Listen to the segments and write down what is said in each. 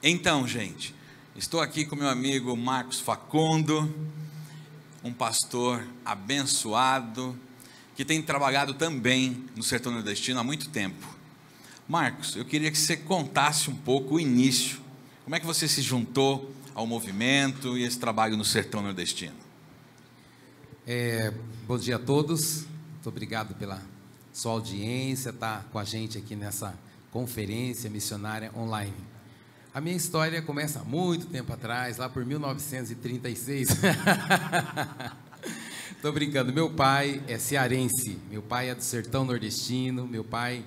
Então, gente, estou aqui com meu amigo Marcos Facundo, um pastor abençoado, que tem trabalhado também no sertão nordestino há muito tempo. Marcos, eu queria que você contasse um pouco o início, como é que você se juntou ao movimento e esse trabalho no sertão nordestino. Bom dia a todos, muito obrigado pela sua audiência, estar com a gente aqui nessa conferência missionária online. A minha história começa há muito tempo atrás, lá por 1936. Estou brincando, meu pai é cearense, meu pai é do sertão nordestino, meu pai,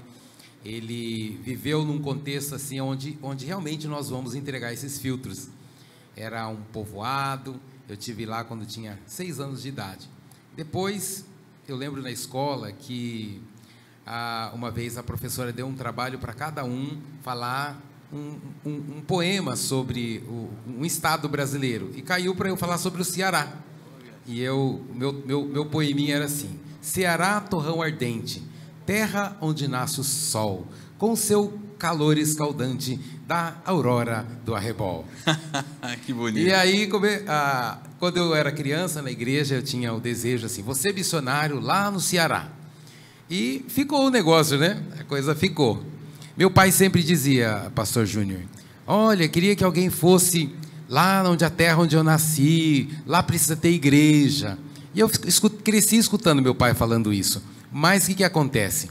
ele viveu num contexto assim, onde realmente nós vamos entregar esses filtros. Era um povoado, eu estive lá quando tinha 6 anos de idade. Depois, eu lembro na escola que uma vez a professora deu um trabalho para cada um falar um poema sobre um estado brasileiro, e caiu para eu falar sobre o Ceará. E meu poeminha era assim: Ceará, torrão ardente, terra onde nasce o sol, com seu calor escaldante da aurora do arrebol. Que bonito. E aí, quando eu era criança na igreja, eu tinha o desejo assim, vou ser missionário lá no Ceará. E ficou o negócio, né? A coisa ficou. Meu pai sempre dizia, pastor Júnior, olha, queria que alguém fosse lá onde a terra onde eu nasci, lá precisa ter igreja. E eu cresci escutando meu pai falando isso. Mas o que acontece?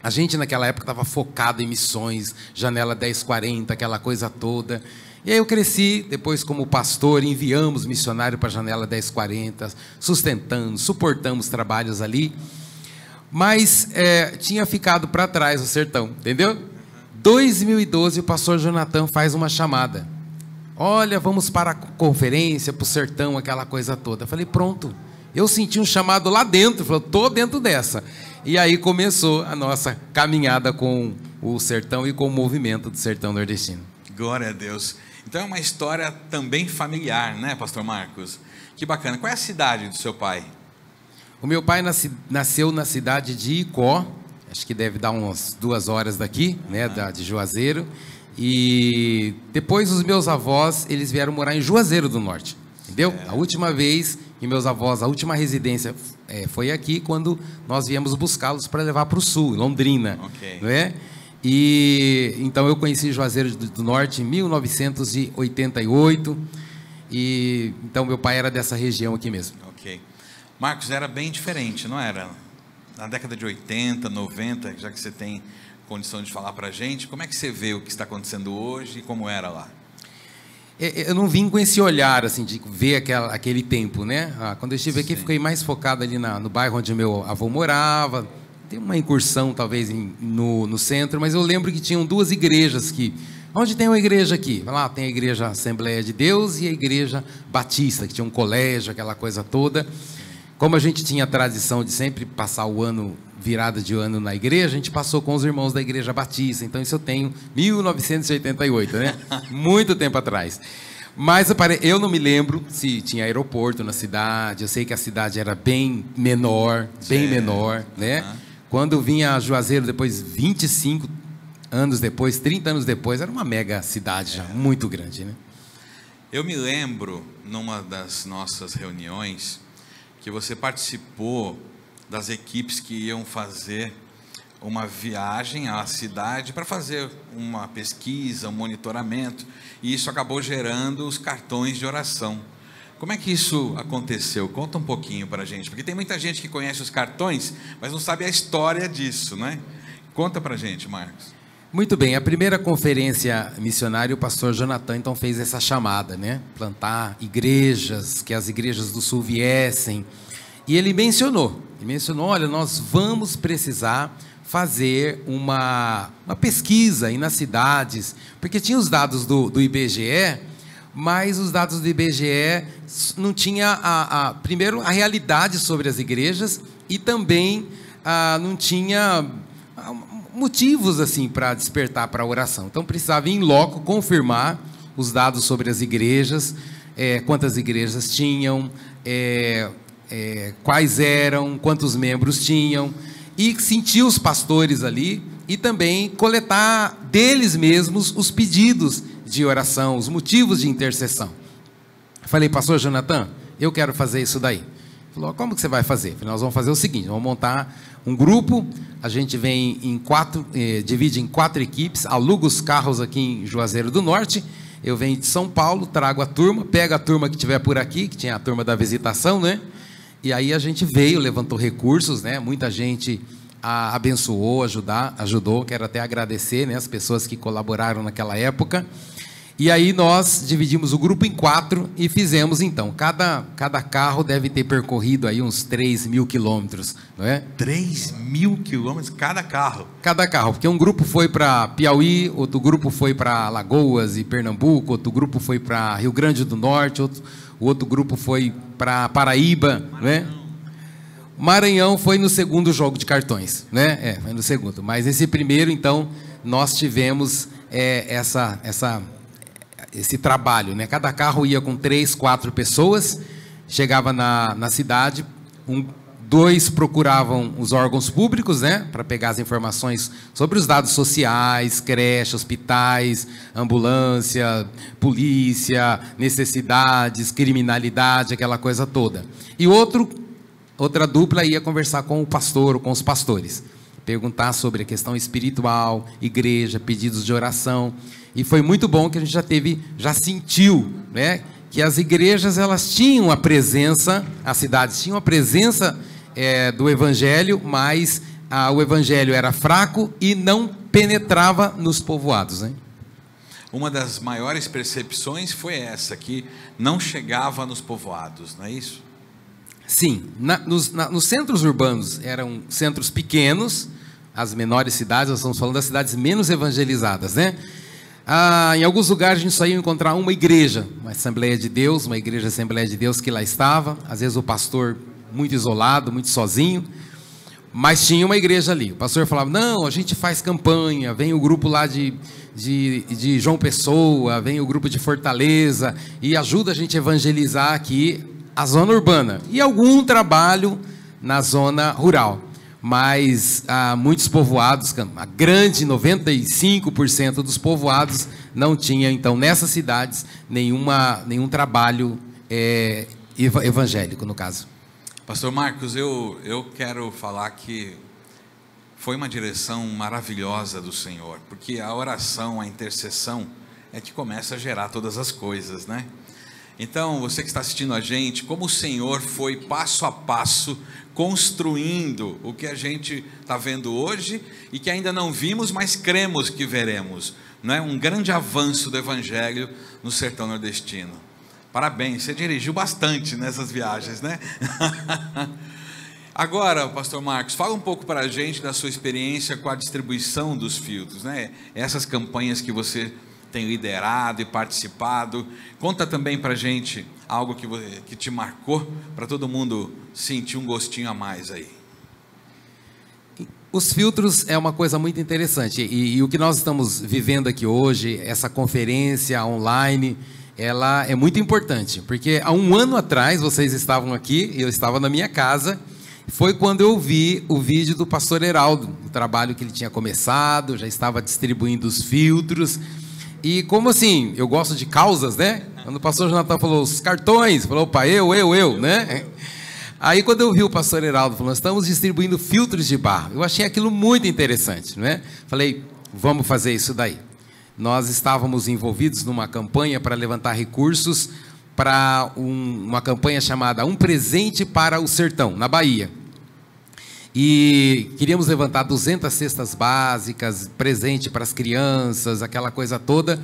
A gente naquela época estava focado em missões, janela 1040, aquela coisa toda. E aí eu cresci, depois como pastor, enviamos missionário para a janela 1040, sustentando, suportamos trabalhos ali. Mas tinha ficado para trás o sertão, entendeu? 2012 o pastor Jonathan faz uma chamada. Olha, vamos para a conferência, para o sertão, aquela coisa toda. Eu falei, pronto. Eu senti um chamado lá dentro, falei, estou dentro dessa. E aí começou a nossa caminhada com o sertão e com o movimento do sertão nordestino. Glória a Deus. Então é uma história também familiar, né, pastor Marcos? Que bacana. Qual é a cidade do seu pai? O meu pai nasceu na cidade de Icó, acho que deve dar umas 2 horas daqui, né, de Juazeiro. E depois os meus avós, eles vieram morar em Juazeiro do Norte, entendeu? A última vez que meus avós, a última residência foi aqui, quando nós viemos buscá-los para levar para o sul, Londrina, não é? E então eu conheci Juazeiro do Norte em 1988, e então meu pai era dessa região aqui mesmo. Ok. Marcos, era bem diferente, não era? Na década de 80, 90, já que você tem condição de falar para a gente, como é que você vê o que está acontecendo hoje e como era lá? Eu não vim com esse olhar, assim, de ver aquele tempo, né? Quando eu estive aqui, fiquei mais focado ali no bairro onde meu avô morava. Tem uma incursão, talvez, no centro, mas eu lembro que tinham 2 igrejas que... Onde tem uma igreja aqui? Lá tem a igreja Assembleia de Deus e a igreja Batista, que tinha um colégio, aquela coisa toda. Como a gente tinha a tradição de sempre passar o ano, virada de ano na igreja, a gente passou com os irmãos da igreja Batista. Então isso eu tenho 1988, né? Muito tempo atrás. Mas eu não me lembro se tinha aeroporto na cidade. Eu sei que a cidade era bem menor, né? Quando eu vim a Juazeiro, depois 25 anos depois, 30 anos depois, era uma mega cidade já, muito grande, né? Eu me lembro, numa das nossas reuniões, que você participou das equipes que iam fazer uma viagem à cidade para fazer uma pesquisa, um monitoramento, e isso acabou gerando os cartões de oração. Como é que isso aconteceu? Conta um pouquinho para a gente, porque tem muita gente que conhece os cartões, mas não sabe a história disso, né? Conta para a gente, Marcos. Muito bem, a primeira conferência missionária, o pastor Jonathan então fez essa chamada, né? Plantar igrejas, que as igrejas do sul viessem. E ele mencionou, olha, nós vamos precisar fazer uma pesquisa aí nas cidades, porque tinha os dados do IBGE, mas os dados do IBGE não tinha, primeiro, a realidade sobre as igrejas, e também não tinha motivos assim para despertar para a oração. Então precisava em loco confirmar os dados sobre as igrejas, quantas igrejas tinham, quais eram, quantos membros tinham, e sentir os pastores ali e também coletar deles mesmos os pedidos de oração, os motivos de intercessão. Falei, pastor Jonathan, eu quero fazer isso daí. Ele falou, como que você vai fazer? Falei, nós vamos fazer o seguinte, vamos montar um grupo, a gente vem em divide em 4 equipes, aluga os carros aqui em Juazeiro do Norte, eu venho de São Paulo, trago a turma, pego a turma que estiver por aqui, que tinha a turma da visitação, né? E aí a gente veio, levantou recursos, né? Muita gente abençoou, ajudou, quero até agradecer, né, as pessoas que colaboraram naquela época. E aí nós dividimos o grupo em 4 e fizemos então, cada carro deve ter percorrido aí uns 3.000 quilômetros, não é? 3.000 quilômetros cada carro? Cada carro, porque um grupo foi para Piauí, outro grupo foi para Alagoas e Pernambuco, outro grupo foi para Rio Grande do Norte, o outro grupo foi para Paraíba, não é? Maranhão foi no segundo jogo de cartões, né? Foi no segundo. Mas esse primeiro, então, nós tivemos esse trabalho, né? Cada carro ia com 3, 4 pessoas, chegava na cidade, 2 procuravam os órgãos públicos, né? Para pegar as informações sobre os dados sociais, creche, hospitais, ambulância, polícia, necessidades, criminalidade, aquela coisa toda. E outra dupla ia conversar com o pastor ou com os pastores, perguntar sobre a questão espiritual, igreja, pedidos de oração. E foi muito bom que a gente já sentiu, né, que as igrejas elas tinham a presença, as cidades tinham a presença do evangelho, mas o evangelho era fraco e não penetrava nos povoados, né? Uma das maiores percepções foi essa, que não chegava nos povoados, não é isso? Sim, nos centros urbanos eram centros pequenos, as menores cidades, nós estamos falando das cidades menos evangelizadas, né? Em alguns lugares a gente só ia encontrar uma igreja, uma Assembleia de Deus, uma igreja Assembleia de Deus que lá estava, às vezes o pastor muito isolado, muito sozinho, mas tinha uma igreja ali. O pastor falava, não, a gente faz campanha, vem o grupo lá de João Pessoa, vem o grupo de Fortaleza, e ajuda a gente a evangelizar aqui a zona urbana, e algum trabalho na zona rural, mas muitos povoados, a grande 95% dos povoados não tinha, então, nessas cidades, nenhum trabalho evangélico, no caso. Pastor Marcos, eu quero falar que foi uma direção maravilhosa do Senhor, porque a oração, a intercessão, é que começa a gerar todas as coisas, né? Então, você que está assistindo a gente, como o Senhor foi passo a passo construindo o que a gente está vendo hoje e que ainda não vimos, mas cremos que veremos, não é? Um grande avanço do Evangelho no sertão nordestino. Parabéns, você dirigiu bastante nessas viagens, né? Agora, pastor Marcos, fala um pouco para a gente da sua experiência com a distribuição dos filtros, né? Essas campanhas que você tem liderado e participado. Conta também para a gente algo que te marcou, para todo mundo sentir um gostinho a mais aí. Os filtros é uma coisa muito interessante, e o que nós estamos vivendo aqui hoje, essa conferência online, ela é muito importante, porque há um ano atrás, vocês estavam aqui, eu estava na minha casa, foi quando eu vi o vídeo do pastor Heraldo, o trabalho que ele tinha começado, já estava distribuindo os filtros. E como assim, eu gosto de causas, né? Quando o pastor Jonathan falou os cartões, falou, opa, eu, né? Aí quando eu vi o pastor Heraldo falando, estamos distribuindo filtros de barro, eu achei aquilo muito interessante, né? Falei, vamos fazer isso daí. Nós estávamos envolvidos numa campanha para levantar recursos para uma campanha chamada Um Presente para o Sertão, na Bahia. E queríamos levantar 200 cestas básicas, presente para as crianças, aquela coisa toda,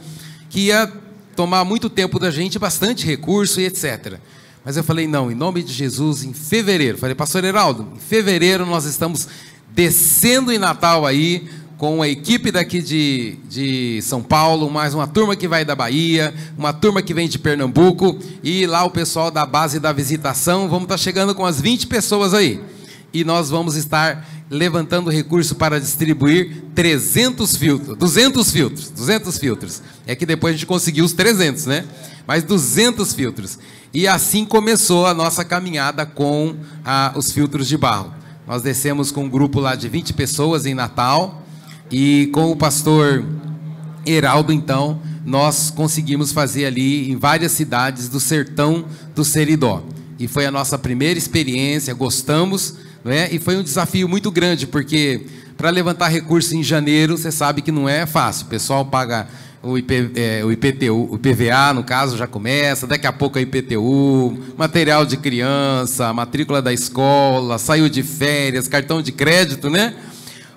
que ia tomar muito tempo da gente, bastante recurso e etc. Mas eu falei, não, em nome de Jesus, em fevereiro, falei, pastor Heraldo, em fevereiro nós estamos descendo em Natal aí, com a equipe daqui de São Paulo, mais uma turma que vai da Bahia, uma turma que vem de Pernambuco, e lá o pessoal da base da visitação, vamos estar chegando com as 20 pessoas aí. E nós vamos estar levantando recurso para distribuir 200 filtros. É que depois a gente conseguiu os 300, né? Mas 200 filtros. E assim começou a nossa caminhada com os filtros de barro. Nós descemos com um grupo lá de 20 pessoas em Natal, E com o pastor Heraldo, então, nós conseguimos fazer ali em várias cidades do sertão do Seridó. E foi a nossa primeira experiência, gostamos, não é? E foi um desafio muito grande, porque para levantar recursos em janeiro, você sabe que não é fácil. O pessoal paga o IPTU, o IPVA, no caso, já começa, daqui a pouco a IPTU, material de criança, matrícula da escola, saiu de férias, cartão de crédito, né?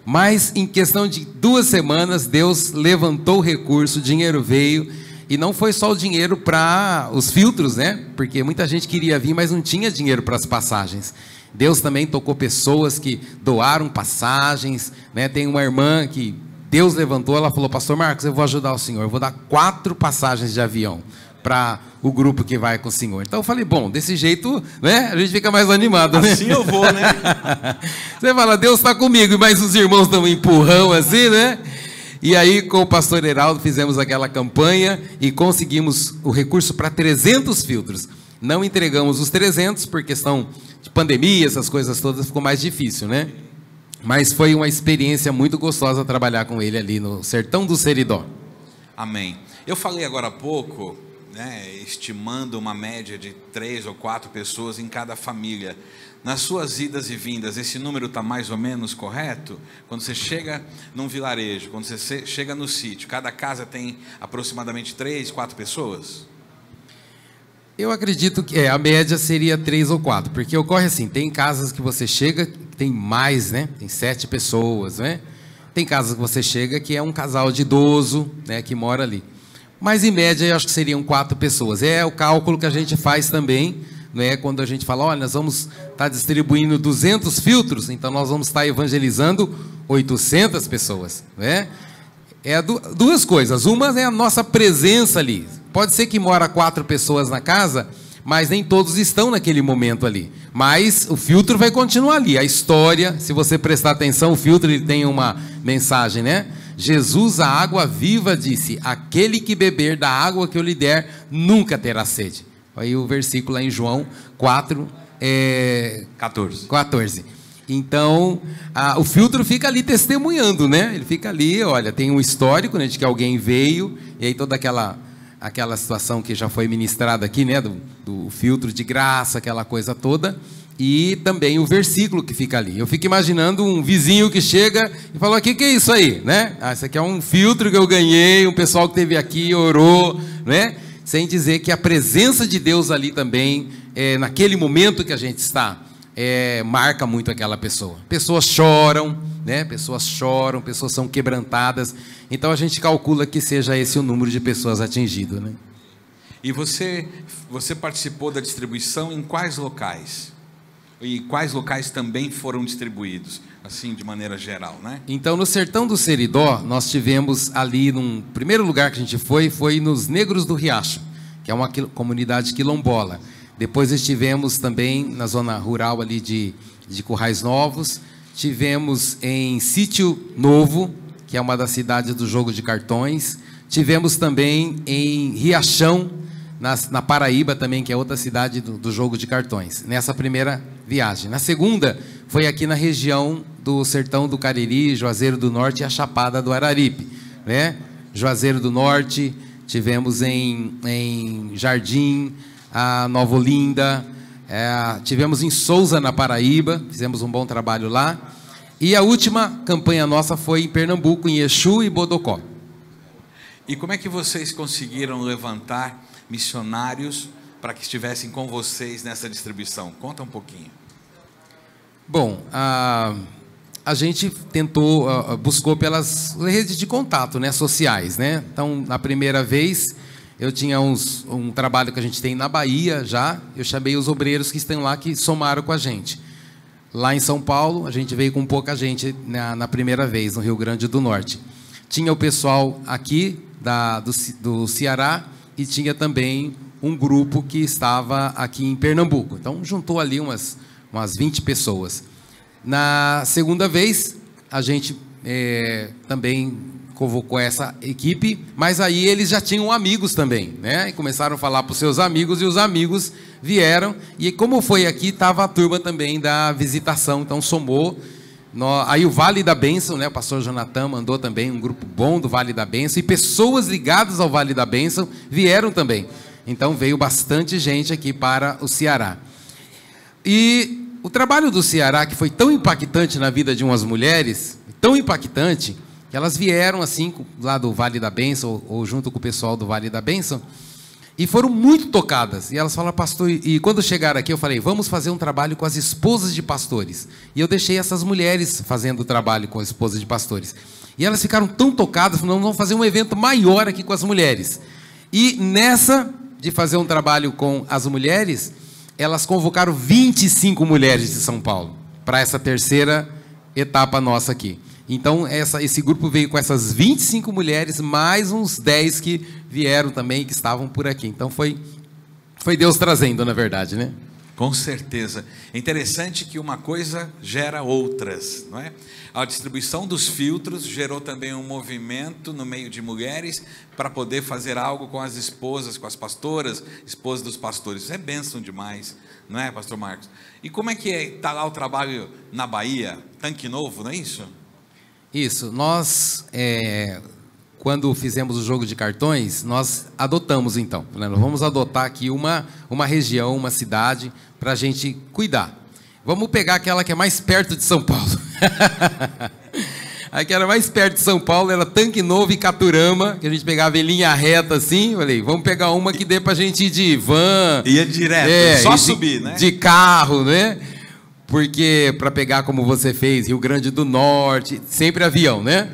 Mas em questão de 2 semanas, Deus levantou o recurso, o dinheiro veio, e não foi só o dinheiro para os filtros, né? Porque muita gente queria vir, mas não tinha dinheiro para as passagens. Deus também tocou pessoas que doaram passagens, né? Tem uma irmã que Deus levantou, ela falou: pastor Marcos, eu vou ajudar o senhor, eu vou dar 4 passagens de avião para o grupo que vai com o senhor. Então eu falei, bom, desse jeito, né, a gente fica mais animado, né? Assim eu vou, né? Você fala, Deus está comigo, mas os irmãos dão um empurrão assim, né? E aí, com o pastor Heraldo, fizemos aquela campanha e conseguimos o recurso para 300 filtros. Não entregamos os 300 por questão de pandemia, essas coisas todas, ficou mais difícil, né? Mas foi uma experiência muito gostosa trabalhar com ele ali no sertão do Seridó. Amém. Eu falei agora há pouco, né, estimando uma média de 3 ou 4 pessoas em cada família. Nas suas idas e vindas, esse número está mais ou menos correto? Quando você chega num vilarejo, quando você chega no sítio, cada casa tem aproximadamente 3, 4 pessoas? Eu acredito que a média seria 3 ou 4, porque ocorre assim, tem casas que você chega, tem mais, né? Tem 7 pessoas, né? Tem casas que você chega que é um casal de idoso, né, que mora ali. Mas em média eu acho que seriam 4 pessoas. É o cálculo que a gente faz também, né, quando a gente fala, olha, nós vamos estar distribuindo 200 filtros, então nós vamos estar evangelizando 800 pessoas, né? É 2 coisas. Uma é a nossa presença ali. Pode ser que mora 4 pessoas na casa, mas nem todos estão naquele momento ali. Mas o filtro vai continuar ali. A história, se você prestar atenção, o filtro ele tem uma mensagem, né? Jesus, a água viva, disse: aquele que beber da água que eu lhe der, nunca terá sede. Aí o versículo lá em João 14. Então, o filtro fica ali testemunhando, né? Ele fica ali, olha, tem um histórico, né, de que alguém veio, e aí toda aquela situação que já foi ministrada aqui, né, do filtro de graça, aquela coisa toda, e também o versículo que fica ali. Eu fico imaginando um vizinho que chega e fala: o que é isso aí, né? Isso aqui é um filtro que eu ganhei, um pessoal que esteve aqui, orou, né? Sem dizer que a presença de Deus ali também, naquele momento que a gente está, marca muito aquela pessoa. Pessoas choram, né? Pessoas são quebrantadas. Então a gente calcula que seja esse o número de pessoas atingidas, né? E você participou da distribuição em quais locais? E quais locais também foram distribuídos, assim, de maneira geral, né? Então, no sertão do Seridó, nós tivemos ali, num primeiro lugar que a gente foi nos Negros do Riacho, que é uma comunidade quilombola. Depois estivemos também na zona rural ali de Currais Novos. Tivemos em Sítio Novo, que é uma das cidades do jogo de cartões. Tivemos também em Riachão, na Paraíba também, que é outra cidade do jogo de cartões, nessa primeira viagem. Na segunda, foi aqui na região do Sertão do Cariri, Juazeiro do Norte e a Chapada do Araripe, né? Juazeiro do Norte, tivemos em Jardim, a Nova Olinda, tivemos em Souza, na Paraíba, fizemos um bom trabalho lá. E a última campanha nossa foi em Pernambuco, em Exu e Bodocó. E como é que vocês conseguiram levantar missionários para que estivessem com vocês nessa distribuição? Conta um pouquinho. Bom, a gente buscou pelas redes de contato, né, sociais, né? Então, na primeira vez, eu tinha um trabalho que a gente tem na Bahia já, eu chamei os obreiros que estão lá, que somaram com a gente. Lá em São Paulo, a gente veio com pouca gente na primeira vez, no Rio Grande do Norte. Tinha o pessoal aqui do Ceará e tinha também um grupo que estava aqui em Pernambuco. Então, juntou ali umas 20 pessoas. Na segunda vez, a gente também convocou essa equipe, mas aí eles já tinham amigos também, né? E começaram a falar para os seus amigos, e os amigos vieram. E como foi aqui, estava a turma também da visitação, então somou. Aí o Vale da Bênção, né? O pastor Jonathan mandou também um grupo bom do Vale da Bênção, e pessoas ligadas ao Vale da Bênção vieram também. Então veio bastante gente aqui para o Ceará. E o trabalho do Ceará, que foi tão impactante na vida de umas mulheres, tão impactante, que elas vieram assim, lá do Vale da Bênção, ou junto com o pessoal do Vale da Bênção, e foram muito tocadas. E elas falaram: pastor, e quando chegaram aqui eu falei: vamos fazer um trabalho com as esposas de pastores. E eu deixei essas mulheres fazendo o trabalho com as esposas de pastores. E elas ficaram tão tocadas, falaram: vamos fazer um evento maior aqui com as mulheres. E nessa de fazer um trabalho com as mulheres, elas convocaram 25 mulheres de São Paulo para essa terceira etapa nossa aqui. Então, esse grupo veio com essas 25 mulheres, mais uns 10 que vieram também, que estavam por aqui. Então, foi Deus trazendo, na verdade, né? Com certeza. É interessante que uma coisa gera outras, não é? A distribuição dos filtros gerou também um movimento no meio de mulheres para poder fazer algo com as esposas, com as pastoras, esposas dos pastores. Isso é bênção demais, não é, pastor Marcos? E como é que está lá o trabalho na Bahia? Tanque Novo, não é isso? Isso. Nós, quando fizemos o jogo de cartões, nós adotamos então, né? Nós vamos adotar aqui uma região, uma cidade, para a gente cuidar. Vamos pegar aquela que é mais perto de São Paulo. Aquela mais perto de São Paulo era Tanque Novo e Caturama, que a gente pegava em linha reta assim. Falei: vamos pegar uma que dê para a gente ir de van. Ia direto, só subir, né? De carro, né? Porque para pegar como você fez, Rio Grande do Norte, sempre avião, né?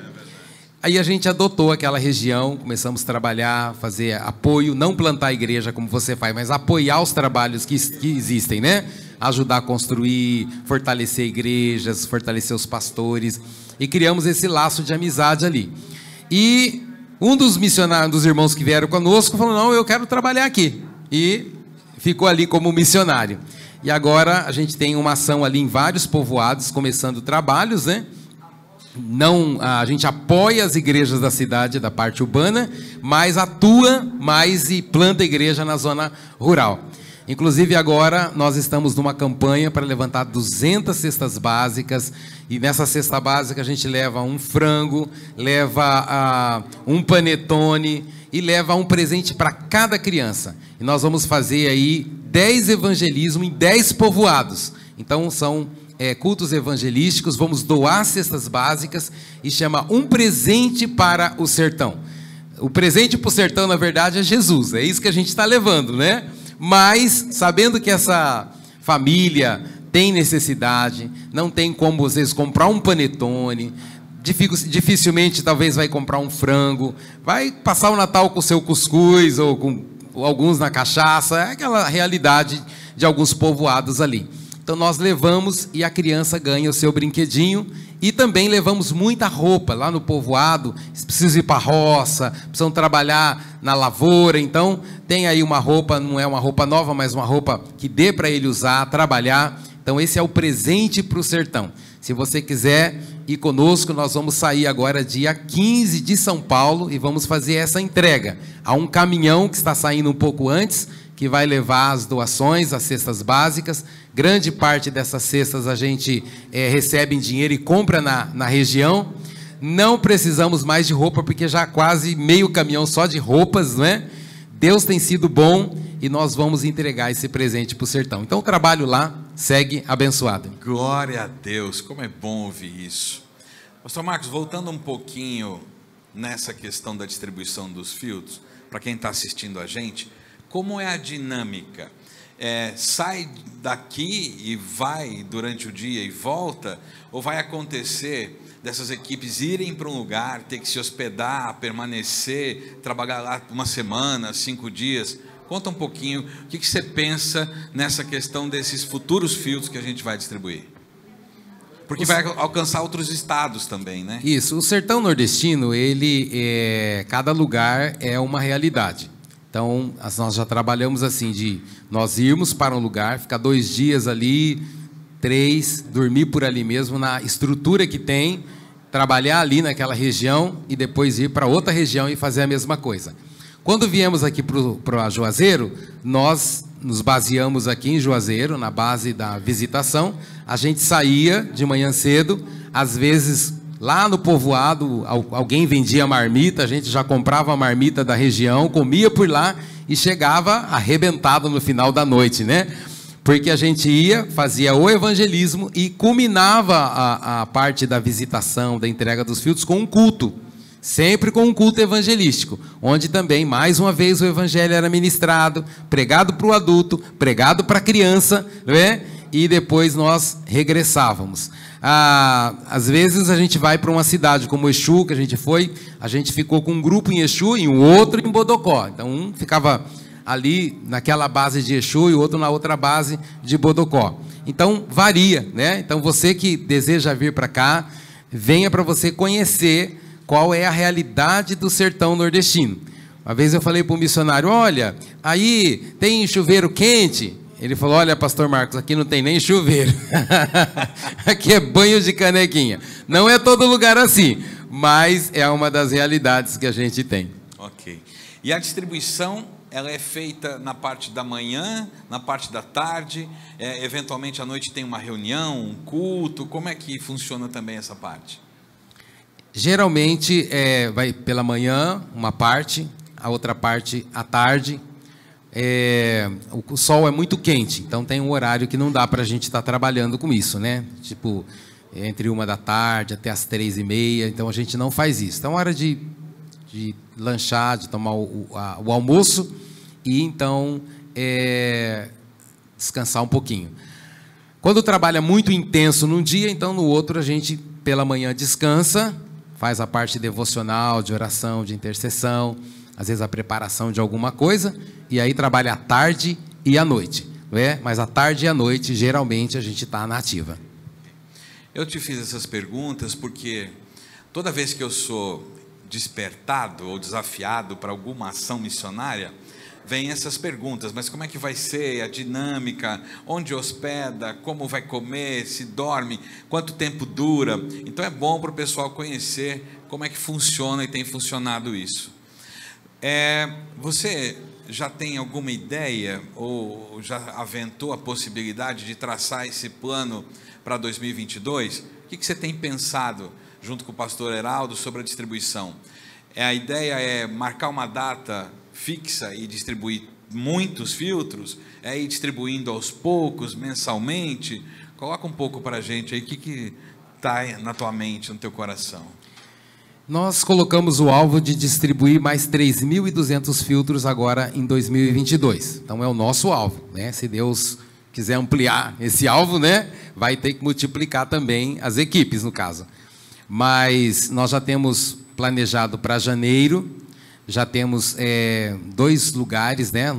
Aí a gente adotou aquela região, começamos a trabalhar, fazer apoio, não plantar a igreja como você faz, mas apoiar os trabalhos que existem, né? Ajudar a construir, fortalecer igrejas, fortalecer os pastores, e criamos esse laço de amizade ali. E um dos missionários, dos irmãos que vieram conosco, falou: não, eu quero trabalhar aqui. E ficou ali como missionário. E agora a gente tem uma ação ali em vários povoados, começando trabalhos, né? Não, a gente apoia as igrejas da cidade, da parte urbana, mas atua mais e planta igreja na zona rural. Inclusive agora nós estamos numa campanha para levantar 200 cestas básicas, e nessa cesta básica a gente leva um frango, leva um panetone e leva um presente para cada criança. E nós vamos fazer aí 10 evangelismos em 10 povoados. Então são cultos evangelísticos, vamos doar cestas básicas, e chama Um Presente para o Sertão. O presente para o sertão, na verdade, é Jesus, é isso que a gente está levando, né? Mas, sabendo que essa família tem necessidade, não tem como, às vezes, comprar um panetone, dificilmente, talvez, vai comprar um frango, vai passar o Natal com o seu cuscuz, ou com alguns na cachaça, é aquela realidade de alguns povoados ali. Então nós levamos, e a criança ganha o seu brinquedinho, e também levamos muita roupa. Lá no povoado, eles precisam ir para a roça, precisam trabalhar na lavoura, então tem aí uma roupa, não é uma roupa nova, mas uma roupa que dê para ele usar, trabalhar. Então esse é o presente para o sertão. Se você quiser ir conosco, nós vamos sair agora dia 15 de São Paulo, e vamos fazer essa entrega. Há um caminhão que está saindo um pouco antes, que vai levar as doações, as cestas básicas. Grande parte dessas cestas a gente recebe em dinheiro e compra na região. Não precisamos mais de roupa, porque já quase meio caminhão só de roupas, não é? Deus tem sido bom, e nós vamos entregar esse presente para o sertão. Então o trabalho lá segue abençoado. Glória a Deus, como é bom ouvir isso. Pastor Marcos, voltando um pouquinho nessa questão da distribuição dos filtros, para quem está assistindo a gente, como é a dinâmica? Sai daqui e vai durante o dia e volta? Ou vai acontecer dessas equipes irem para um lugar, ter que se hospedar, permanecer, trabalhar lá uma semana, 5 dias? Conta um pouquinho, o que você pensa nessa questão desses futuros filtros que a gente vai distribuir? Porque vai alcançar outros estados também, né? Isso, o sertão nordestino, cada lugar é uma realidade. Então, nós já trabalhamos assim, de nós irmos para um lugar, ficar 2 dias ali, 3, dormir por ali mesmo, na estrutura que tem, trabalhar ali naquela região, e depois ir para outra região e fazer a mesma coisa. Quando viemos aqui para Juazeiro, nós nos baseamos aqui em Juazeiro, na base da visitação. A gente saía de manhã cedo, às vezes, lá no povoado, alguém vendia marmita, a gente já comprava a marmita da região, comia por lá e chegava arrebentado no final da noite, né? Porque a gente ia, fazia o evangelismo e culminava a parte da visitação, da entrega dos filtros com um culto. Sempre com um culto evangelístico, onde também, mais uma vez, o evangelho era ministrado, pregado para o adulto, pregado para a criança, não é? E depois nós regressávamos. Às vezes a gente vai para uma cidade como Exu, que a gente ficou com um grupo em Exu e um outro em Bodocó. Então um ficava ali naquela base de Exu e o outro na outra base de Bodocó. Então varia, né? Então você que deseja vir para cá, venha para você conhecer qual é a realidade do sertão nordestino. Uma vez eu falei para o missionário, olha, aí tem chuveiro quente? Ele falou, olha, pastor Marcos, aqui não tem nem chuveiro. Aqui é banho de canequinha. Não é todo lugar assim, mas é uma das realidades que a gente tem. Ok. E a distribuição, ela é feita na parte da manhã, na parte da tarde, eventualmente à noite tem uma reunião, um culto, como é que funciona também essa parte? Geralmente vai pela manhã uma parte, a outra parte à tarde. O sol é muito quente, então tem um horário que não dá para a gente estar trabalhando com isso, né? Tipo, entre 1h até as 3h30, então a gente não faz isso. Então é hora de lanchar, de tomar o almoço e então descansar um pouquinho. Quando o trabalho é muito intenso num dia, então no outro a gente pela manhã descansa, faz a parte devocional, de oração, de intercessão, às vezes a preparação de alguma coisa, e aí trabalha à tarde e à noite, não é? Mas à tarde e à noite, geralmente, a gente está na ativa. Eu te fiz essas perguntas porque toda vez que eu sou despertado ou desafiado para alguma ação missionária, vem essas perguntas, mas como é que vai ser a dinâmica, onde hospeda, como vai comer, se dorme, quanto tempo dura. Então é bom para o pessoal conhecer como é que funciona e tem funcionado isso. Você já tem alguma ideia ou já aventou a possibilidade de traçar esse plano para 2022? O que você tem pensado junto com o pastor Heraldo sobre a distribuição? A ideia é marcar uma data fixa e distribuir muitos filtros? É ir distribuindo aos poucos, mensalmente? Coloca um pouco para a gente aí, o que está na tua mente, no teu coração? Nós colocamos o alvo de distribuir mais 3.200 filtros agora em 2022. Então é o nosso alvo, né? Se Deus quiser ampliar esse alvo, né? Vai ter que multiplicar também as equipes, no caso. Mas nós já temos planejado para janeiro, já temos 2 lugares, né?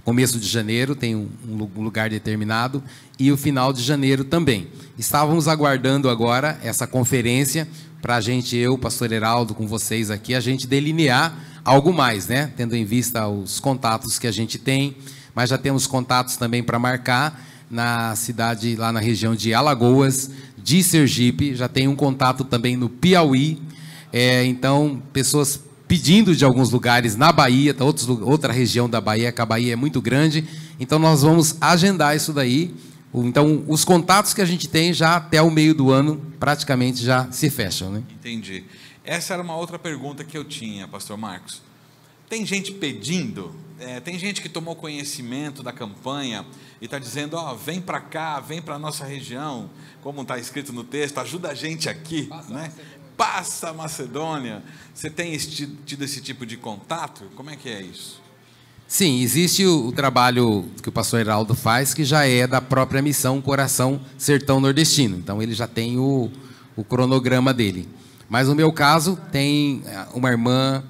Começo de janeiro tem um lugar determinado e o final de janeiro também. Estávamos aguardando agora essa conferência para a gente, eu, pastor Heraldo, com vocês aqui, a gente delinear algo mais, né? Tendo em vista os contatos que a gente tem, mas já temos contatos também para marcar na cidade, lá na região de Alagoas, de Sergipe, já tem um contato também no Piauí, então, pessoas pedindo de alguns lugares na Bahia, outra região da Bahia, que a Bahia é muito grande, então nós vamos agendar isso daí. Então, os contatos que a gente tem já até o meio do ano, praticamente já se fecham, né? Entendi. Essa era uma outra pergunta que eu tinha, pastor Marcos. Tem gente pedindo, tem gente que tomou conhecimento da campanha e está dizendo, vem para cá, vem para a nossa região, como está escrito no texto, ajuda a gente aqui, né? Passa a Macedônia. Você tem tido esse tipo de contato? Como é que é isso? Sim, existe o trabalho que o pastor Heraldo faz, que já é da própria missão Coração Sertão Nordestino. Então, ele já tem o cronograma dele. Mas, no meu caso, tem uma irmã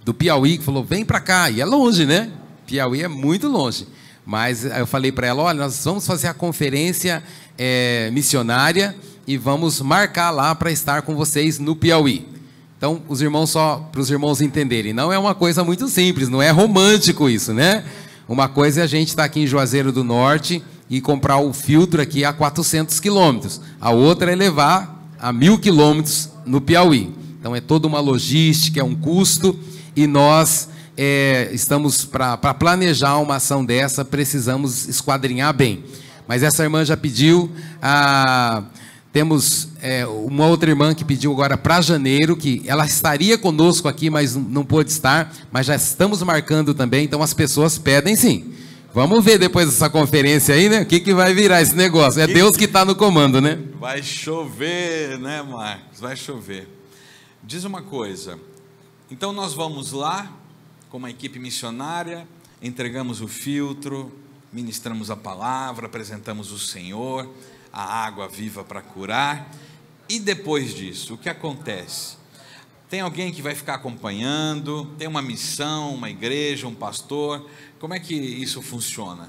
do Piauí que falou, vem para cá. E é longe, né? Piauí é muito longe. Mas eu falei para ela, olha, nós vamos fazer a conferência missionária e vamos marcar lá para estar com vocês no Piauí. Então, os irmãos, só para os irmãos entenderem, não é uma coisa muito simples, não é romântico isso, né? Uma coisa é a gente estar aqui em Juazeiro do Norte e comprar o filtro aqui a 400 quilômetros. A outra é levar a 1.000 quilômetros no Piauí. Então, é toda uma logística, é um custo, e nós estamos, para planejar uma ação dessa, precisamos esquadrinhar bem. Mas essa irmã já pediu, Temos uma outra irmã que pediu agora para janeiro, que ela estaria conosco aqui, mas não pôde estar, mas já estamos marcando também, então as pessoas pedem sim. Vamos ver depois dessa conferência aí, né? O que vai virar esse negócio? É Deus que está no comando, né? Vai chover, né, Marcos? Vai chover. Diz uma coisa, então nós vamos lá, com uma equipe missionária, entregamos o filtro, ministramos a palavra, apresentamos o Senhor, a água viva para curar, e depois disso, o que acontece? Tem alguém que vai ficar acompanhando, tem uma missão, uma igreja, um pastor, como é que isso funciona?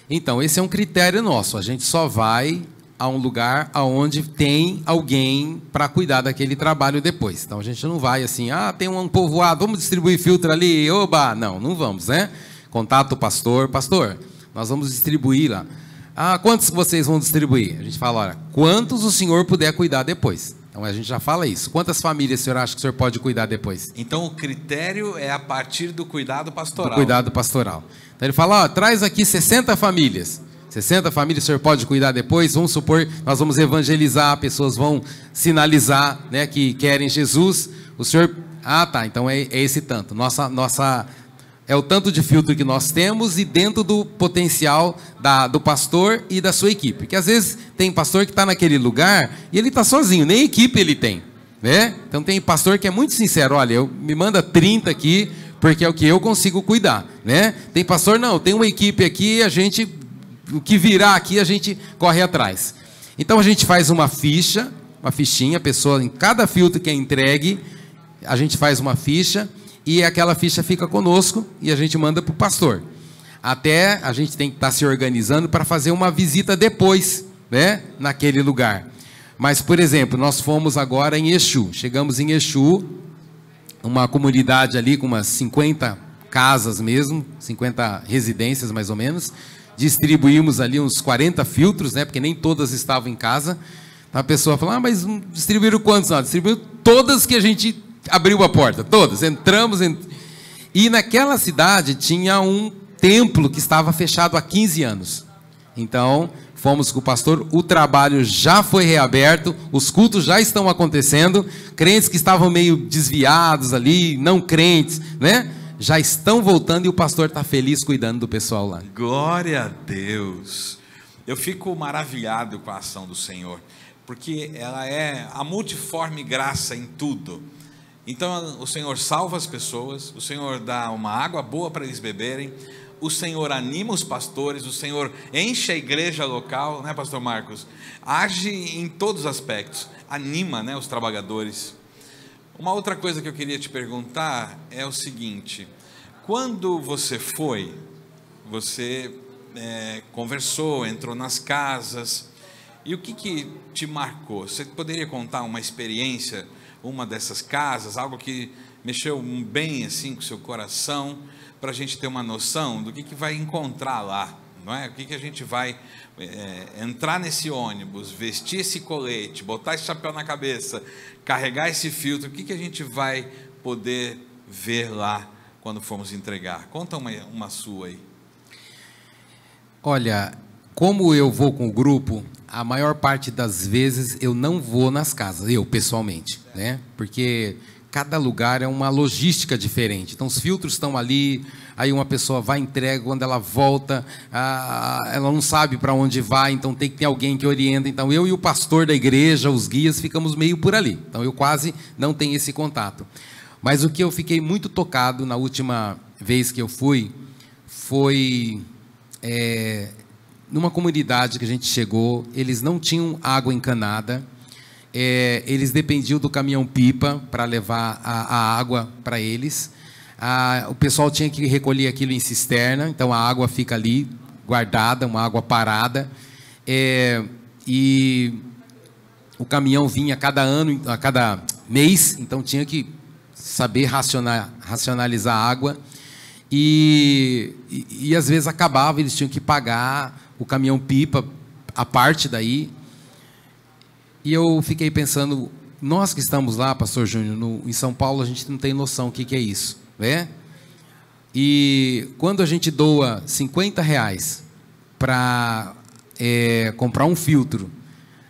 Então, esse é um critério nosso, a gente só vai a um lugar onde tem alguém para cuidar daquele trabalho depois. Então a gente não vai assim, tem um povoado, vamos distribuir filtro ali, oba, não vamos, né? Contato o pastor, nós vamos distribuir lá. Quantos vocês vão distribuir? A gente fala, olha, quantos o senhor puder cuidar depois. Então a gente já fala isso. Quantas famílias o senhor acha que o senhor pode cuidar depois? Então o critério é a partir do cuidado pastoral. Do cuidado pastoral. Então ele fala, traz aqui 60 famílias. 60 famílias o senhor pode cuidar depois, vamos supor, nós vamos evangelizar, pessoas vão sinalizar, né, que querem Jesus, o senhor, então é esse tanto, é o tanto de filtro que nós temos e dentro do potencial do pastor e da sua equipe, porque às vezes tem pastor que está naquele lugar e ele está sozinho, nem equipe ele tem, né? Então tem pastor que é muito sincero, olha, me manda 30 aqui, porque é o que eu consigo cuidar, né? Tem pastor, não, tem uma equipe aqui, o que virar aqui a gente corre atrás. Então a gente faz uma fichinha, a pessoa em cada filtro que é entregue, a gente faz uma ficha e aquela ficha fica conosco e a gente manda para o pastor. Até a gente tem que estar se organizando para fazer uma visita depois, né, naquele lugar. Mas, por exemplo, nós fomos agora em Exu, chegamos em Exu, uma comunidade ali com umas 50 casas mesmo, 50 residências mais ou menos. Distribuímos ali uns 40 filtros, né? Porque nem todas estavam em casa. A pessoa falou, mas distribuíram quantos? Não, distribuíram todas que a gente abriu a porta, todas. Entramos. E naquela cidade tinha um templo que estava fechado há 15 anos. Então, fomos com o pastor, o trabalho já foi reaberto, os cultos já estão acontecendo, crentes que estavam meio desviados ali, não crentes, né? Já estão voltando e o pastor está feliz cuidando do pessoal lá. Glória a Deus. Eu fico maravilhado com a ação do Senhor, porque ela é a multiforme graça em tudo. Então o Senhor salva as pessoas, o Senhor dá uma água boa para eles beberem, o Senhor anima os pastores, o Senhor enche a igreja local, né, pastor Marcos? Age em todos os aspectos, anima, né, os trabalhadores. Uma outra coisa que eu queria te perguntar é o seguinte, quando você foi, você conversou, entrou nas casas, e o que te marcou? Você poderia contar uma experiência, uma dessas casas, algo que mexeu bem assim com o seu coração, para a gente ter uma noção do que vai encontrar lá, não é? O que a gente vai entrar nesse ônibus, vestir esse colete, botar esse chapéu na cabeça, carregar esse filtro, o que a gente vai poder ver lá quando formos entregar? Conta uma sua aí. Olha, como eu vou com o grupo, a maior parte das vezes eu não vou nas casas, eu pessoalmente, né? Porque cada lugar é uma logística diferente. Então os filtros estão ali, aí uma pessoa vai, entrega, quando ela volta, ela não sabe para onde vai, então tem que ter alguém que orienta. Então eu e o pastor da igreja, os guias, ficamos meio por ali. Então eu quase não tenho esse contato. Mas o que eu fiquei muito tocado na última vez que eu fui, foi numa comunidade que a gente chegou, eles não tinham água encanada, eles dependiam do caminhão-pipa para levar a água para eles. O pessoal tinha que recolher aquilo em cisterna, então a água fica ali guardada, uma água parada, e o caminhão vinha a cada mês, então tinha que saber racionalizar a água, e às vezes acabava, eles tinham que pagar o caminhão-pipa, a parte daí. E eu fiquei pensando, nós que estamos lá, pastor Júnior, em São Paulo, a gente não tem noção o que é isso, né? E quando a gente doa R$50 para comprar um filtro,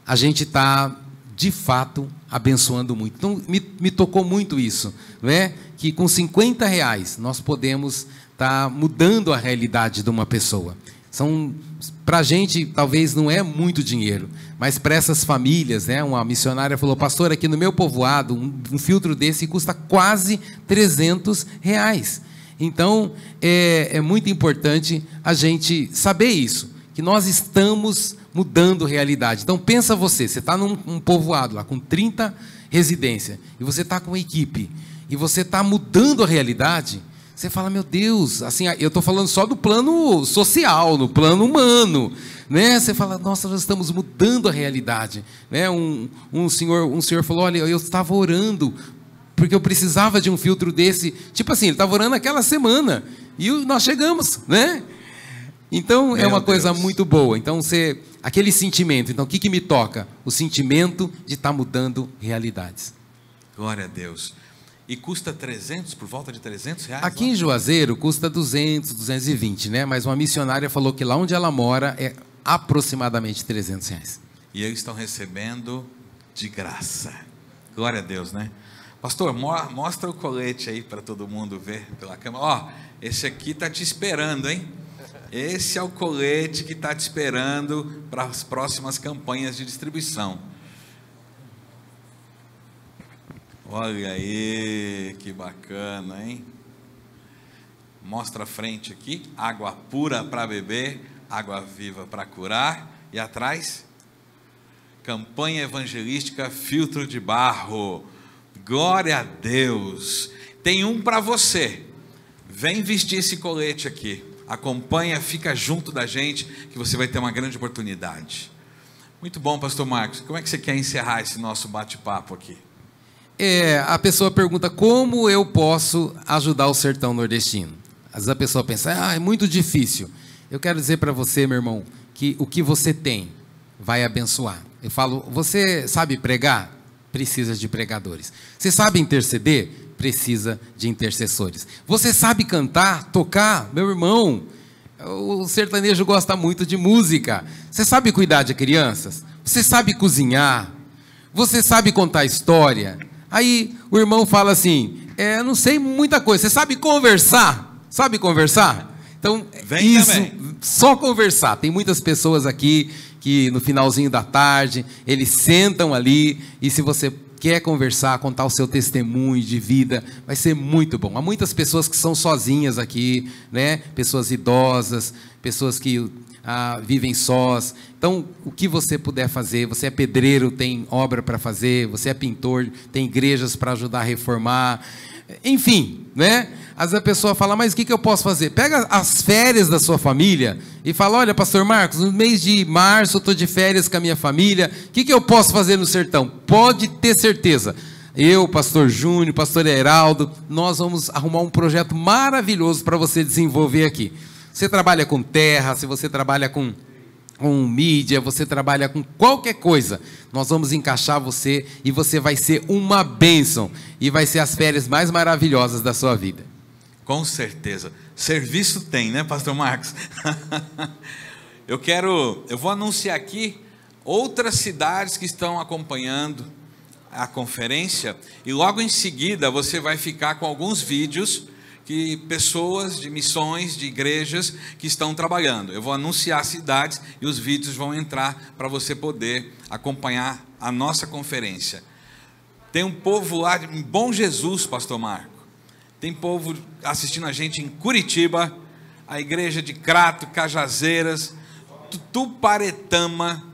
a gente está, de fato, abençoando muito. Então, me tocou muito isso, não é? Que com R$50 nós podemos estar mudando a realidade de uma pessoa. Para a gente, talvez não é muito dinheiro, mas para essas famílias, né? Uma missionária falou: pastor, aqui no meu povoado, um filtro desse custa quase R$300. Então, é muito importante a gente saber isso, que nós estamos mudando realidade. Então, pensa você está num povoado lá com 30 residências, e você está com uma equipe, e você está mudando a realidade. Você fala: meu Deus, assim, eu estou falando só do plano social, no plano humano, né? Você fala: nossa, nós estamos mudando a realidade, né? Um senhor falou: olha, eu estava orando porque eu precisava de um filtro desse, tipo assim, ele estava orando aquela semana e nós chegamos, né? Então, é uma coisa muito boa. Então, aquele sentimento. Então, o que me toca? O sentimento de estar mudando realidades. Glória a Deus. E custa 300, por volta de R$300? Aqui em Juazeiro custa 200, 220, né? Mas uma missionária falou que lá onde ela mora é aproximadamente R$300. E eles estão recebendo de graça. Glória a Deus, né? Pastor, mostra o colete aí para todo mundo ver pela câmera. Ó, esse aqui está te esperando, hein? Esse é o colete que está te esperando para as próximas campanhas de distribuição. Olha aí, que bacana, hein? Mostra a frente aqui: água pura para beber, água viva para curar. E atrás, campanha evangelística Filtro de Barro. Glória a Deus. Tem um para você. Vem vestir esse colete aqui. Acompanha, fica junto da gente, que você vai ter uma grande oportunidade. Muito bom, pastor Marcos. Como é que você quer encerrar esse nosso bate-papo aqui? A pessoa pergunta: como eu posso ajudar o sertão nordestino? Às vezes a pessoa pensa: é muito difícil. Eu quero dizer para você, meu irmão, que o que você tem vai abençoar. Eu falo: você sabe pregar? Precisa de pregadores. Você sabe interceder? Precisa de intercessores. Você sabe cantar, tocar? Meu irmão, o sertanejo gosta muito de música. Você sabe cuidar de crianças? Você sabe cozinhar? Você sabe contar história? Aí o irmão fala assim: eu não sei muita coisa. Você sabe conversar? Sabe conversar? Então, só conversar. Tem muitas pessoas aqui que no finalzinho da tarde, eles sentam ali, e se você quer conversar, contar o seu testemunho de vida, vai ser muito bom. Há muitas pessoas que são sozinhas aqui, né? Pessoas idosas, pessoas que vivem sós. Então, o que você puder fazer, você é pedreiro, tem obra para fazer, você é pintor, tem igrejas para ajudar a reformar, enfim, né? Às vezes a pessoa fala: mas o que eu posso fazer? Pega as férias da sua família e fala: olha, pastor Marcos, no mês de março eu estou de férias com a minha família, o que eu posso fazer no sertão? Pode ter certeza, eu, pastor Júnior, pastor Heraldo, nós vamos arrumar um projeto maravilhoso para você desenvolver aqui. Você trabalha com terra, se você trabalha com mídia, você trabalha com qualquer coisa, nós vamos encaixar você e você vai ser uma bênção, e vai ser as férias mais maravilhosas da sua vida. Com certeza. Serviço tem, né, pastor Marcos? Eu vou anunciar aqui outras cidades que estão acompanhando a conferência, e logo em seguida você vai ficar com alguns vídeos que pessoas de missões, de igrejas que estão trabalhando. Eu vou anunciar cidades e os vídeos vão entrar para você poder acompanhar a nossa conferência. Tem um povo lá em Bom Jesus, pastor Marco. Tem povo assistindo a gente em Curitiba, a igreja de Crato, Cajazeiras, Tuparetama,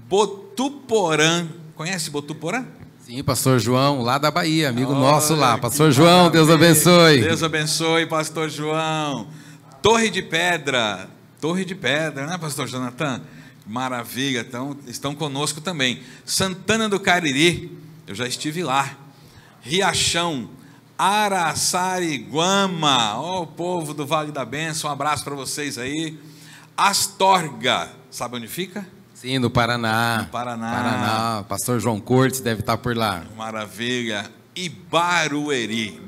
Botuporã. Conhece Botuporã? Sim, pastor João, lá da Bahia, amigo nosso lá. Pastor João, Deus abençoe. Deus abençoe, pastor João. Torre de Pedra, né, pastor Jonathan? Maravilha, então, estão conosco também. Santana do Cariri, eu já estive lá. Riachão, Araçariguama, o povo do Vale da Bênção, um abraço para vocês aí. Astorga, sabe onde fica? Sim, no Paraná. No Paraná. Pastor João Cortes deve estar por lá. Maravilha. E Barueri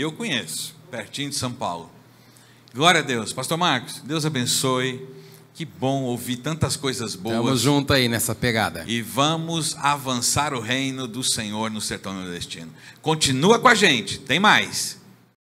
eu conheço, pertinho de São Paulo. Glória a Deus. Pastor Marcos, Deus abençoe. Que bom ouvir tantas coisas boas. Estamos juntos aí nessa pegada. E vamos avançar o reino do Senhor no sertão nordestino. Continua com a gente, tem mais.